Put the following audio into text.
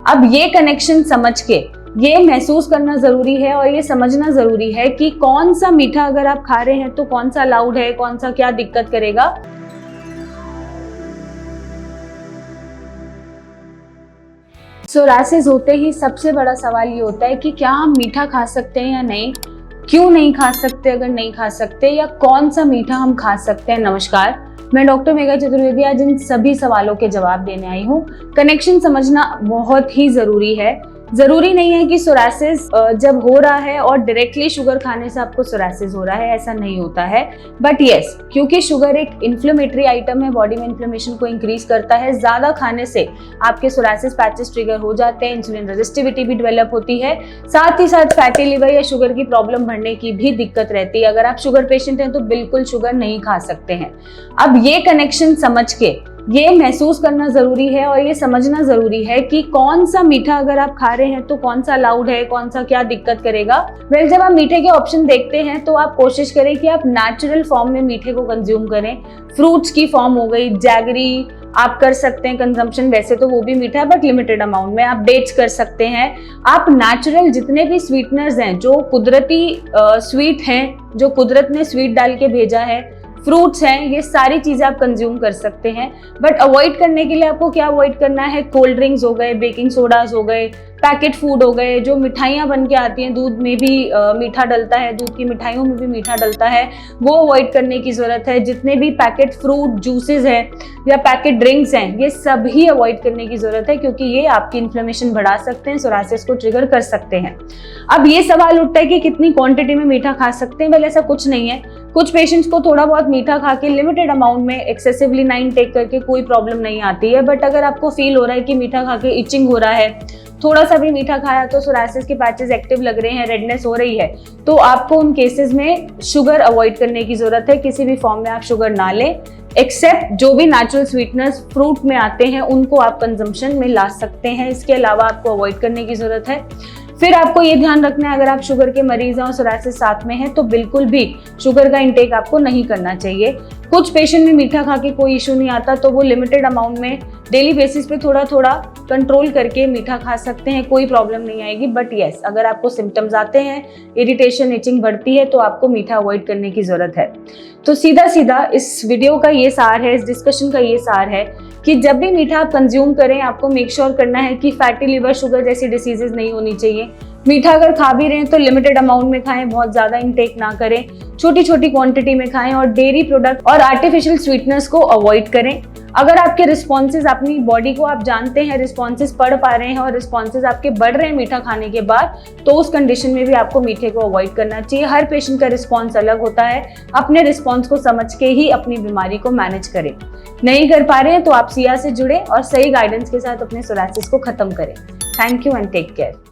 अब ये कनेक्शन समझ के ये महसूस करना जरूरी है और ये समझना जरूरी है कि कौन सा मीठा अगर आप खा रहे हैं तो कौन सा अलाउड है, कौन सा क्या दिक्कत करेगा। सोरायसिस होते ही सबसे बड़ा सवाल ये होता है कि क्या हम मीठा खा सकते हैं या नहीं, क्यों नहीं खा सकते, अगर नहीं खा सकते या कौन सा मीठा हम खा सकते हैं। नमस्कार, मैं डॉक्टर मेघा चतुर्वेदी आज इन सभी सवालों के जवाब देने आई हूँ। कनेक्शन समझना बहुत ही जरूरी है। जरूरी नहीं है कि सोरायसिस जब हो रहा है और डायरेक्टली शुगर खाने से आपको सोरायसिस हो रहा है, ऐसा नहीं होता है। बट यस, क्योंकि शुगर एक इन्फ्लेमेटरी आइटम है, बॉडी में इन्फ्लेमेशन को इंक्रीज करता है। ज्यादा खाने से आपके सोरायसिस पैचेस ट्रिगर हो जाते हैं, इंसुलिन रेजिस्टिविटी भी डेवलप होती है, साथ ही साथ फैटी लिवर या शुगर की प्रॉब्लम बढ़ने की भी दिक्कत रहती है। अगर आप शुगर पेशेंट हैं तो बिल्कुल शुगर नहीं खा सकते हैं। अब ये कनेक्शन समझ के ये महसूस करना जरूरी है और ये समझना जरूरी है कि कौन सा मीठा अगर आप खा रहे हैं तो कौन सा अलाउड है, कौन सा क्या दिक्कत करेगा। वेल, जब आप मीठे के ऑप्शन देखते हैं तो आप कोशिश करें कि आप नेचुरल फॉर्म में मीठे को कंज्यूम करें। फ्रूट्स की फॉर्म हो गई, जैगरी आप कर सकते हैं कंजम्पशन, वैसे तो वो भी मीठा है बट लिमिटेड अमाउंट में। आप डेट्स कर सकते हैं। आप नेचुरल जितने भी स्वीटनर्स हैं, जो कुदरती स्वीट हैं, जो कुदरत ने स्वीट डाल के भेजा है, फ्रूट्स हैं, ये सारी चीजें आप कंज्यूम कर सकते हैं। बट अवॉइड करने के लिए आपको क्या अवॉइड करना है? कोल्ड ड्रिंक्स हो गए, बेकिंग सोडास हो गए, पैकेट फूड हो गए, जो मिठाइयाँ बन के आती हैं, दूध में भी मीठा डलता है, दूध की मिठाइयों में भी मीठा डलता है, वो अवॉइड करने की जरूरत है। जितने भी पैकेट फ्रूट जूसेस हैं या पैकेट ड्रिंक्स हैं, ये सभी अवॉइड करने की जरूरत है, क्योंकि ये आपकी इन्फ्लेमेशन बढ़ा सकते हैं, सोरायसिस को ट्रिगर कर सकते हैं। अब ये सवाल उठता है कि कितनी क्वांटिटी में मीठा खा सकते हैं। वेल, ऐसा कुछ नहीं है। कुछ पेशेंट्स को थोड़ा बहुत मीठा खा के लिमिटेड अमाउंट में एक्सेसिवली ना इनटेक करके कोई प्रॉब्लम नहीं आती है। बट अगर आपको फील हो रहा है कि मीठा खा के इचिंग हो रहा है, थोड़ा सा भी मीठा खाया तो सोरायसिस के पैचेस एक्टिव लग रहे हैं, रेडनेस हो रही है, तो आपको उन केसेस में शुगर अवॉइड करने की जरूरत है। किसी भी फॉर्म में आप शुगर ना लें, एक्सेप्ट जो भी नेचुरल स्वीटनेस फ्रूट में आते हैं उनको आप कंजम्पशन में ला सकते हैं। इसके अलावा आपको अवॉइड करने की जरूरत है। फिर आपको ये ध्यान रखना है, अगर आप शुगर के मरीज हैं और सोरायसिस साथ में है तो बिल्कुल भी शुगर का इंटेक आपको नहीं करना चाहिए। कुछ पेशेंट में मीठा खा के कोई इशू नहीं आता, तो वो लिमिटेड अमाउंट में डेली बेसिस पे थोड़ा थोड़ा कंट्रोल करके मीठा खा सकते हैं, कोई प्रॉब्लम नहीं आएगी। बट यस, अगर आपको सिम्टम्स आते हैं, इरिटेशन, इचिंग बढ़ती है, तो आपको मीठा अवॉइड करने की जरूरत है। तो सीधा सीधा इस वीडियो का ये सार है, इस डिस्कशन का ये सार है कि जब भी मीठा आप कंज्यूम करें, आपको मेक श्योर करना है कि फैटी लिवर, शुगर जैसी डिसीजेज नहीं होनी चाहिए। मीठा अगर खा भी रहे हैं तो लिमिटेड अमाउंट में खाएं, बहुत ज्यादा इनटेक ना करें, छोटी छोटी क्वांटिटी में खाएं और डेयरी प्रोडक्ट और आर्टिफिशियल स्वीटनेस को अवॉइड करें। अगर आपके रिस्पॉन्सेज, अपनी बॉडी को आप जानते हैं, रिस्पॉन्सेज पढ़ पा रहे हैं और रिस्पॉन्सेज आपके बढ़ रहे हैं मीठा खाने के बाद, तो उस कंडीशन में भी आपको मीठे को अवॉइड करना चाहिए। हर पेशेंट का रिस्पॉन्स अलग होता है, अपने रिस्पॉन्स को समझ के ही अपनी बीमारी को मैनेज करें। नहीं कर पा रहे हैं तो आप सिया से जुड़े और सही गाइडेंस के साथ अपने सोरायसिस को खत्म करें। Thank you and take care.